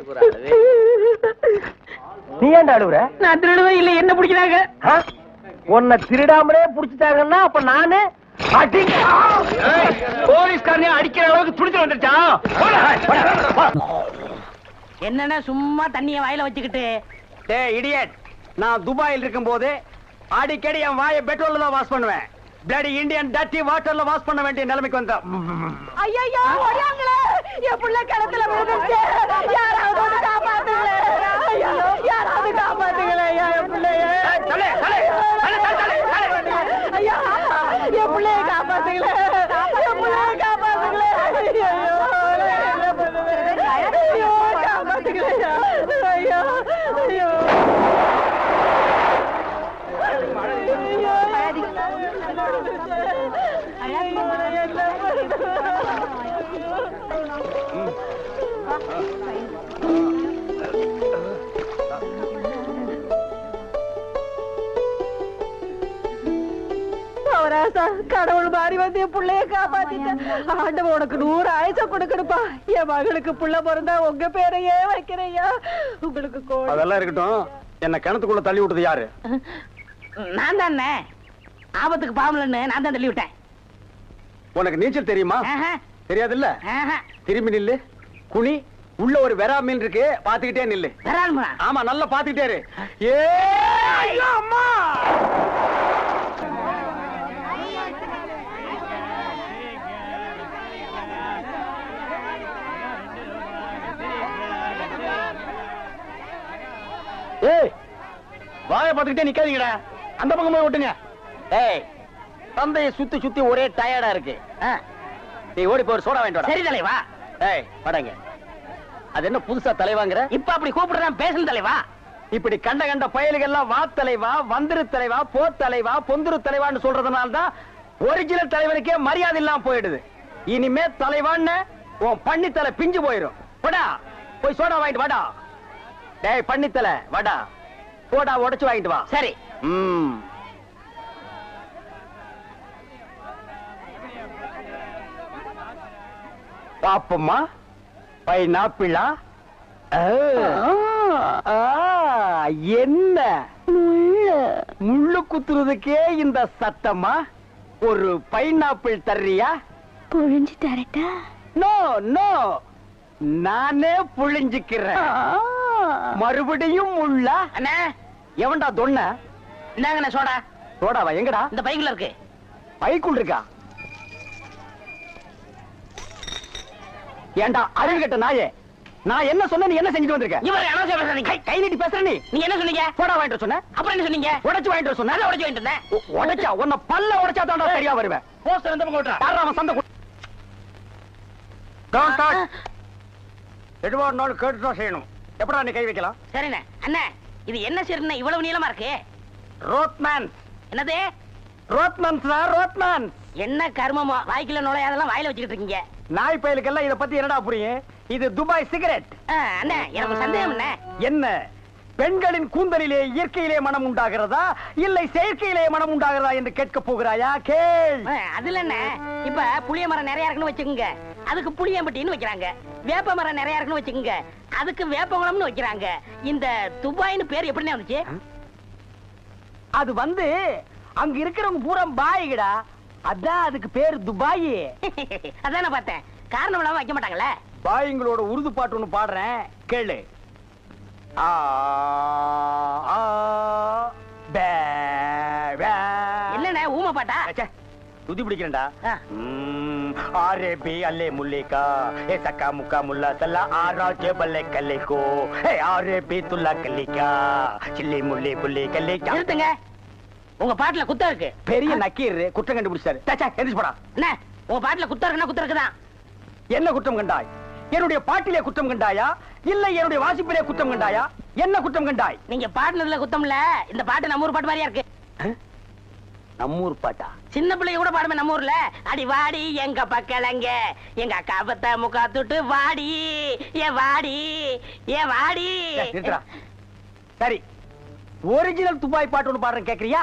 B: நீ ஏன்டா அழுவுற?
A: நான் திருடுவே இல்ல, என்ன பிடிக்கிறாங்க?
B: உன்னை திருடாமலே புடிச்சிட்டாங்கன்னா அப்ப நானு போலீஸ்காரனே அடிக்கிற அளவுக்கு துடிச்சு வந்துட்டா.
A: என்னன்னா சும்மா தண்ணிய வாயில வச்சுக்கிட்டு.
B: டேய் இடியட், நான் துபாயில் இருக்கும் போது அடிக்கடி என் வாயை பெட்ரோல்ல தான் வாஷ் பண்ணுவேன். பிளடி இந்தியன் டர்ட்டி வாட்டர்ல வாஷ் பண்ண வேண்டிய நிலைமைக்கு வந்தா.
A: ஐயோ ஓடியாங்களே, என் புள்ள கிணத்துல விழுந்துச்சு. யாராவது வந்து காப்பாத்துங்களே, யாராவது காப்பாத்துங்களே என் பிள்ளைய. ஐயா என் பிள்ளைய காப்பாத்துங்களே, என் பிள்ளைய காப்பாத்துங்களே. ஐயோ காப்பாத்துங்களே. ஐயோ ஐயோ கடவுள் மாறி வந்து என் பிள்ளைய காப்பாத்திட்டேன். ஆண்டவன் உனக்கு 100 ஆயுசம் கொடுக்கணுப்பா. என் மகளுக்கு புள்ள பிறந்தா உங்க பேரையே வைக்கிறையா. உங்களுக்கு
B: அதெல்லாம் இருக்கட்டும். என்ன கிணத்துக்குள்ள தள்ளி விட்டது யாரு?
A: நான் தானே. ஆபத்துக்கு பாவலன்னு நான் தான் தள்ளி விட்டேன்.
B: உனக்கு நீச்சல் தெரியுமா? தெரியாது இல்ல. திரும்பி நில்லு, குனி. உள்ள ஒரு வெரா மீன் இருக்கு, பாத்துக்கிட்டே நில்லு. ஆமா, நல்லா பாத்துக்கிட்டே இரு. அம்மா வாய பாத்துக்கிட்டே நிக்காதீங்கடா, அந்த பக்கம் போய் விட்டுங்க.
E: ஏய், தந்தையை சுத்தி சுத்தி ஒரே டயர்டா இருக்கு.
B: நீ ஓடி போய் சோடா வாங்கிட்டு வா.
A: சரி தலைவா.
E: ஏய் படங்க, அது என்ன புதுசா தலைவாங்கிற?
A: இப்ப அப்படி கூப்பிடுறான் பேசணும் தலைவா.
B: இப்படி கண்ட கண்ட பயல்கள்லாம் வா தலைவா, வந்திரு தலைவா, போ தலைவா, பொந்துரு தலைவான்னு சொல்றதுனால தான் ஒரிஜினல் தலைவனுக்கே மரியாதை இல்லாம போயிடுது. இனிமே தலைவான்னு உன் பண்ணித்தலை பிஞ்சு போயிரும். போடா போய் சோடா வாங்கிட்டு வாடா. டேய் பண்ணித்தலை வாடா, போடா உடைச்சு வாங்கிட்டு வா.
A: சரி.
B: பாப்பம்மா பைனாப்பிளா? என்ன முள்ளு குத்துறதுக்கே இந்த சத்தமா? ஒரு பைனாப்பிள் தர்றியா?
G: புழிஞ்சு தரட்டா?
B: நோ நோ, நானே புழிஞ்சுக்கிறேன். மறுபடியும் முள்ள?
A: அண்ணா
B: எவன்டா தொன்ன?
A: இந்தாங்கண்ணா சோடா.
B: சோடாவா? எங்கடா?
A: இந்த பைக்குள்ள இருக்கு.
B: பைக்குள் இருக்கா? ஏண்டா அறிவு கட்ட நாயே, நான் என்ன சொன்ன நீ என்ன செஞ்சுட்டு வந்திருக்க?
A: இவர் அனாவசியம் பேசுறீங்க.
B: கை நீட்டி பேசுற நீ.
A: நீங்க என்ன சொன்னீங்க?
B: போடா வாங்கிட்டு சொன்ன.
A: அப்புறம் என்ன சொன்னீங்க?
B: உடைச்சு வாங்கிட்டு சொன்ன.
A: நான் உடைச்சு வாங்கிட்டு இருந்தேன்.
B: உடைச்சா உன்னை பல்ல உடைச்சா தான்டா சரியா வருவேன்.
A: போஸ்டர் எந்த பக்கம் ஓட்டுறா?
B: யாரா அவன் சந்தை? Don't touch. எதுவா இருந்தாலும் கேட்டு தான் செய்யணும். எப்படா நீ கை வைக்கலாம்?
A: சரிண்ணே. அண்ணா இது என்ன சரிண்ணே இவ்வளவு நீளமா இருக்கு?
B: ரோட்மேன்.
A: என்னது?
B: Rodman sir, Rodman.
A: என்ன கர்மமோ, வாய்க்குள்ள நுழையாதெல்லாம் வாயில வச்சுக்கிட்டு இருக்கீங்க.
B: நாய் பயலுக்கெல்லாம் இத பத்தி என்னடா புரியும்? இது துபாய் சிகரெட்.
A: அண்ணா எனக்கு சந்தேகம் என்ன?
B: என்ன பெண்களின் கூந்தலிலே இயற்கையிலே மனம் உண்டாகிறதா இல்லை செயற்கையிலே மனம் உண்டாகிறதா என்று கேட்க போகிறாயா? கேள்.
A: அதுல என்ன, இப்ப புளிய மரம் நிறைய இருக்குன்னு வச்சுக்கோங்க, அதுக்கு புளியம்பட்டின்னு வைக்கிறாங்க. வேப்ப மரம் நிறைய இருக்குன்னு வச்சுக்கோங்க, அதுக்கு வேப்பங்குளம்னு வைக்கிறாங்க. இந்த துபாய்னு பேர் எப்படின்னு வந்துச்சு?
B: அது வந்து அங்க இருக்கிறவங்க பூரா பாய்கடா, அதான் அதுக்கு பேர் துபாய்.
A: அதான் நான் பார்த்தேன். காரணம் இல்லாம வைக்க மாட்டாங்களே.
B: பாய்ங்களோட உருது பாட்டு ஒண்ணு பாடுறேன், கேளு.
A: என்னண்ணே ஊமை பாட்டா?
B: துதி பிடிக்கிறேன்டா. ஆரே பி அல்லே முல்லிகா ஏ சக்கா முக்கா முல்லா சல்லா ஆரா ஜெபல்லே கல்லிகோ ஏ ஆரே பி துல்லா கல்லிகா சில்லி முல்லி புல்லி கல்லிகா.
A: நிறுத்துங்க, உங்க பாட்டுல குத்தம் இருக்கு.
B: பெரிய நக்கீர் குற்றம் கண்டுபிடிச்சாரு. எந்திரிச்சு போடா.
A: என்ன உங்க பாட்டுல குத்தம் இருக்குன்னா குத்தம் இருக்குதான்.
B: என்ன குற்றம் கண்டாய்? என்னுடைய பாட்டிலே குற்றம் கண்டாயா இல்ல என்னுடைய வாசிப்பிலே குற்றம் கண்டாயா? என்ன குற்றம் கண்டாய்?
A: நீங்க பாட்டுல குத்தம் இல்ல, இந்த பாட்டு நம்ம ஊர் பாட்டு மாதிரியா இருக்கு.
B: நம்மூர் பாட்டா?
A: சின்ன பிள்ளைங்க கூட பாடுமே நம்ம ஊர்ல. அடி வாடி எங்க பக்கலங்க, எங்க அக்கா பத்த முக்கா துட்டு வாடி ஏ வாடி ஏ வாடி.
B: சரி, ஒரிஜினல் துபாய் பாட்டு ஒண்ணு பாடுறேன், கேக்குறியா?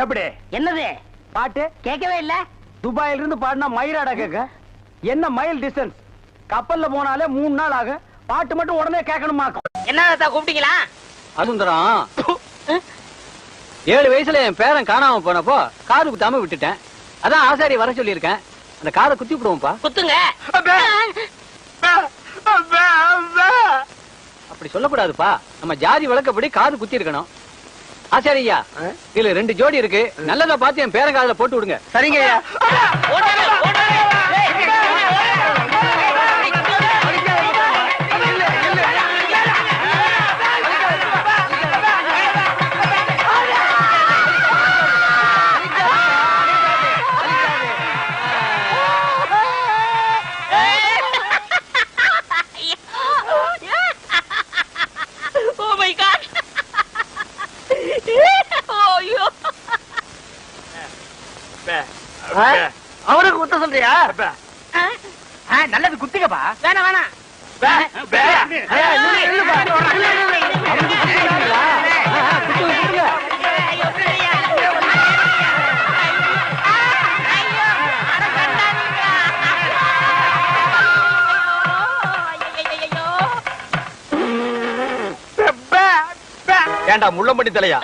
B: எப்படி?
A: என்னது
B: பாட்டு
A: கேட்கவே இல்ல?
B: துபாயில இருந்து பாடினா மயிராடா கேட்க? என்ன மைல் டிஸ்டன்ஸ்? கப்பல்ல போனாலே 3 நாள் ஆகும். பாட்டு மட்டும் உடனே கேட்கணுமாக்கும்.
A: என்ன கூப்பிட்டீங்களா?
H: அசுந்தரம், 7 வயசுல என் பேரன் காணாம போனப்போ காது குத்தாம விட்டுட்டேன். அதான் ஆசாரி வர சொல்லி இருக்கேன். அந்த காதை குத்தி விடுவோம்ப்பா.
A: குத்துங்க.
H: அப்படி சொல்லக்கூடாதுப்பா. நம்ம ஜாதி வழக்கப்படி காது குத்தி இருக்கணும். ஆசாரியா, இதுல 2 ஜோடி இருக்கு. நல்லதா பார்த்து என் பேரன் காதுல போட்டு விடுங்க.
B: சரிங்க ஐயா. அவருக்கு குத்த சொல்றியா? நல்லது குத்துங்கப்பா.
A: வேணாம் வேணாம்.
B: ஏண்டா முள்ளம்பட்டி தலையா,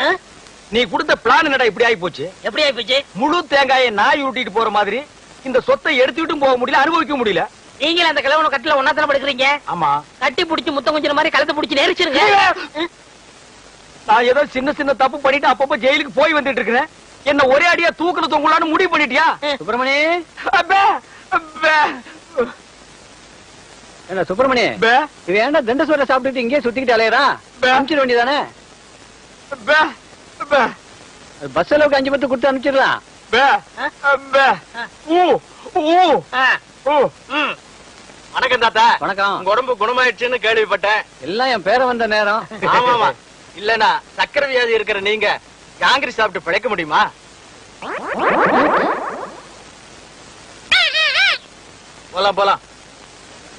B: நீ கொடுத்த பிளான் என்னடா இப்படி ஆகி போச்சு?
A: எப்படி ஆயி போச்சு?
B: முழு தேங்காயை நாய் ஊட்டிட்டு போற மாதிரி இந்த சொத்தை எடுத்துக்கிட்டும் போக முடியல, அனுபவிக்க முடியல.
A: நீங்களும் அந்த கிழவன கட்டில ஒன்னாத்தான படுக்கிறீங்க.
B: ஆமா,
A: கட்டி புடிச்சு முத்தம் கொஞ்சம் மாதிரி கழுத்தை புடிச்சு நெரிச்சிருங்க.
B: நான் ஏதோ சின்ன சின்ன தப்பு பண்ணிட்டு அப்பப்ப ஜெயிலுக்கு போய் வந்துட்டு இருக்கிறேன். என்ன ஒரே அடியா தூக்குல தொங்கலான்னு முடிவு பண்ணிட்டியா?
H: சுப்பிரமணி,
B: அப்பே, அப்பே,
H: என்ன சுப்பிரமணி,
B: பே,
H: இது ஏன்டா தண்ட சோற சாப்பிட்டுட்டு இங்கே சுத்திக்கிட்டு அலையறான்? அனுப்பிச்சிட வேண்டியதானே?
B: பே, பே,
H: பஸ் அளவுக்கு 5 பத்து கொடுத்து அனுப்பிச்சிடலாம்.
B: பே, பே, ஊ, ஊ, ஊ. வணக்கம் தாத்தா.
H: வணக்கம்.
B: உங்க உடம்பு குணமாயிடுச்சுன்னு கேள்விப்பட்டேன்.
H: எல்லாம் என் பேர வந்த நேரம்.
B: ஆமாமா. இல்லனா சக்கரை வியாதி இருக்கிற நீங்க ஜாங்கிரி சாப்பிட்டு பிழைக்க முடியுமா? போலாம் போலாம்.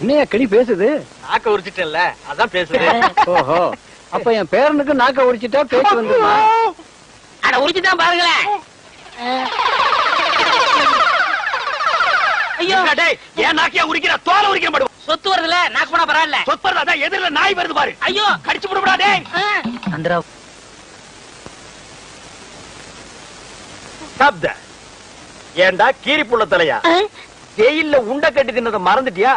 H: என்னையா கிளி பேசுது?
B: நாக்க உரிச்சிட்டேன்ல, அதான் பேசுறேன்.
H: ஓஹோ, அப்ப என் பேரனுக்கு நாக்க உரிச்சிட்டா பேச்சு வந்துருமா?
A: அட உரிச்சுதான் பாருங்களேன்.
B: ஐயோ டேய், ஏன் நாக்கியா உரிக்கிற? தோலை உரிக்க மாட்டோம்.
A: சொத்து வருதுல, நாக்கு போனா பரவாயில்ல.
B: சொத்து வருது, அதான் எதிரில நாய் வருது பாரு.
A: ஐயோ
B: கடிச்சு விடுடா டேய்.
A: அந்தரா
B: சாப்த. ஏண்டா கீரி புள்ள தலையா, ஜெயில்ல உண்ட கட்டி தின்னத மறந்துட்டியா?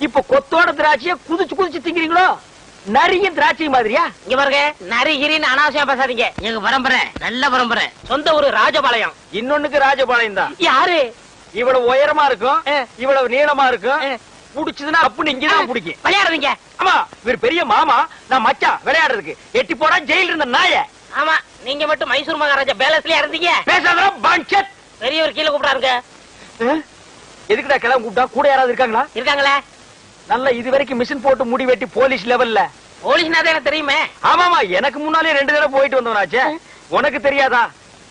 B: இப்ப கொத்தோட திராட்சைய குதிச்சு குதிச்சு திங்கிறீங்களோ? நரியும் திராட்சை மாதிரியா?
A: இங்க பாருங்க, நரிகிரின்னு அனாவசியம் பேசாதீங்க. எங்க பரம்பரை நல்ல பரம்பரை. சொந்த ஊரு ராஜபாளையம்.
B: இன்னொன்னுக்கு ராஜபாளையம் தான்.
A: யாரு?
B: இவ்வளவு உயரமா இருக்கும், இவ்வளவு நீளமா இருக்கும். புடிச்சதுன்னா அப்புன்னு இங்கதான் பிடிக்கும்.
A: விளையாடுறீங்க?
B: ஆமா, இவர் பெரிய மாமா, நான் மச்சான் விளையாடுறதுக்கு. எட்டி போடா ஜெயில இருந்த நாய.
A: ஆமா, நீங்க மட்டும் மைசூர் மகாராஜா பேலஸ்லயா இருந்தீங்க.
B: பேசாத பஞ்சத்.
A: பெரியவர் கீழே கூப்பிடாருங்க.
B: எதுக்குடா கிளம்ப கூப்பிட்டா? கூட யாராவது இருக்காங்களா?
A: இருக்காங்களே.
B: நல்ல இது வரைக்கும் மிஷின் போட்டு முடி வெட்டி போலீஸ் லெவல்ல.
A: போலீஸ்னா தான் எனக்கு தெரியுமே.
B: ஆமாமா, எனக்கு முன்னாலே 2 தடவை போயிட்டு வந்தவனாச்சே. உனக்கு தெரியாதா?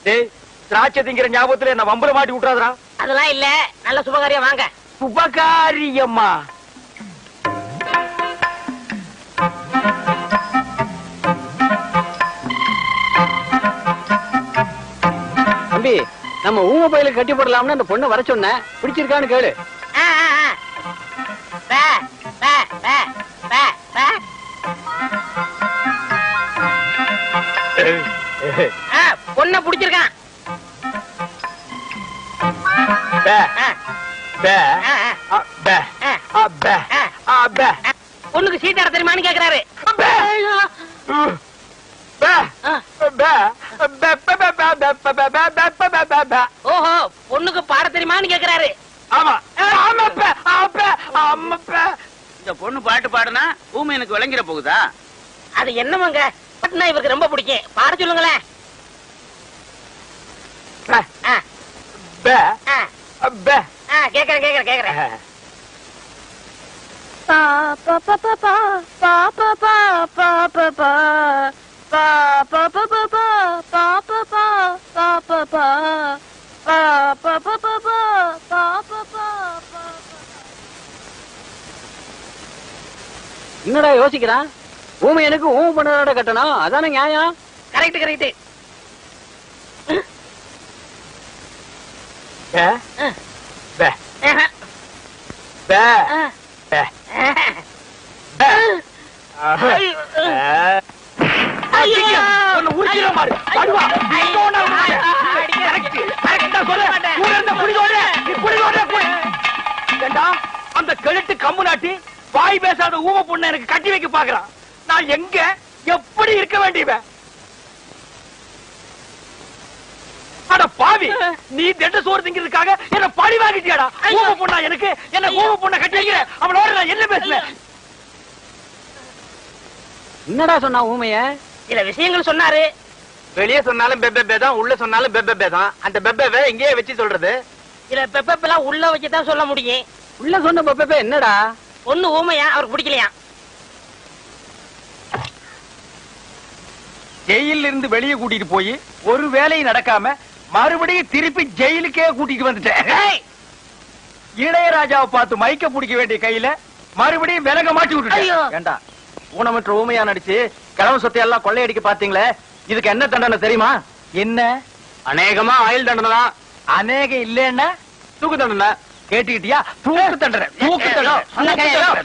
B: டேய், திராட்சை திங்கிற ஞாபகத்துல என்ன வம்பல மாட்டி விட்டுறாதா?
A: அதெல்லாம் இல்ல, நல்ல சுபகாரியம் வாங்க.
B: சுபகாரியம்மா?
H: தம்பி, நம்ம ஊம பையில கட்டி போடலாம்னு அந்த பொண்ணை வர சொன்னேன். பிடிச்சிருக்கான்னு கேளு.
A: பொண்ண புடிச்சிருக்கான். பொண்ணுக்கு சீட்டாட தெரியுமான்னு கேக்குறாரு. ஓஹோ, பொண்ணுக்கு பாட தெரியுமான்னு கேக்குறாரு.
B: ஆமா.
C: இந்த பொண்ணு பாட்டு பாடுனா ஊமை எனக்கு விளங்கிட போகுதா?
A: அது என்னமாங்க, பாட்டுனா இவருக்கு ரொம்ப பிடிக்கும். பாட சொல்லுங்களேன். கேக்குறேன்
H: என்னடா யோசிக்கிறான்? ஊமையனுக்கு ஊமை பண்ணோட கட்டணும், அதானே நியாயம்.
A: Correct correct.
B: அந்த கழுட்டு கம்பு நாட்டி வாய் பேசாத ஊம பொண்ணு எனக்கு கட்டி வைக்க பாக்குறான். நான் எங்க எப்படி இருக்க வேண்டியவன்? அட பாவி, நீ திட்ட சோறு திங்கிறதுக்காக என்ன பழி வாங்கிட்டியாடா? ஊம பொண்ணா எனக்கு? என்ன ஊம பொண்ணை கட்டி வைக்கிற? அவளோட நான் என்ன பேசுவேன்?
H: என்னடா சொன்னா ஊமைய?
A: சில விஷயங்கள் சொன்னாரு.
B: வெளியே சொன்னாலும் பெப்பே தான், உள்ள சொன்னாலும் பெப்பே தான். அந்த பெப்பே எங்கேயே வச்சு சொல்றது?
A: சில பெப்பெல்லாம் உள்ள வச்சுதான் சொல்ல முடியும்.
H: உள்ள சொன்ன பெப்பே என்னடா?
A: ஒண்ணு ஊமையா, அவருக்கு பிடிக்கலையா?
B: ஜெயில இருந்து வெளியே கூட்டிட்டு போய் ஒரு வேலையும் நடக்காம மறுபடியும் திருப்பி ஜெயிலுக்கே கூட்டிட்டு வந்துட்டேன். இளையராஜாவை பார்த்து மைக்க பிடிக்க வேண்டிய கையில மறுபடியும் விலக மாட்டி விட்டுட்டேன். ஏண்டா, ஊனமற்ற ஊமையா நடிச்சு கிழமை சொத்தை எல்லாம் கொள்ளையடிக்க பாத்தீங்களே, இதுக்கு என்ன தண்டனை தெரியுமா? என்ன? அநேகமா ஆயுள் தண்டனை தான். அநேகம் இல்லன்னா தூக்கு தண்டனை. கேட்டுக்கிட்டியா? தூக்கு தண்டனை. தூக்கு தண்டனை.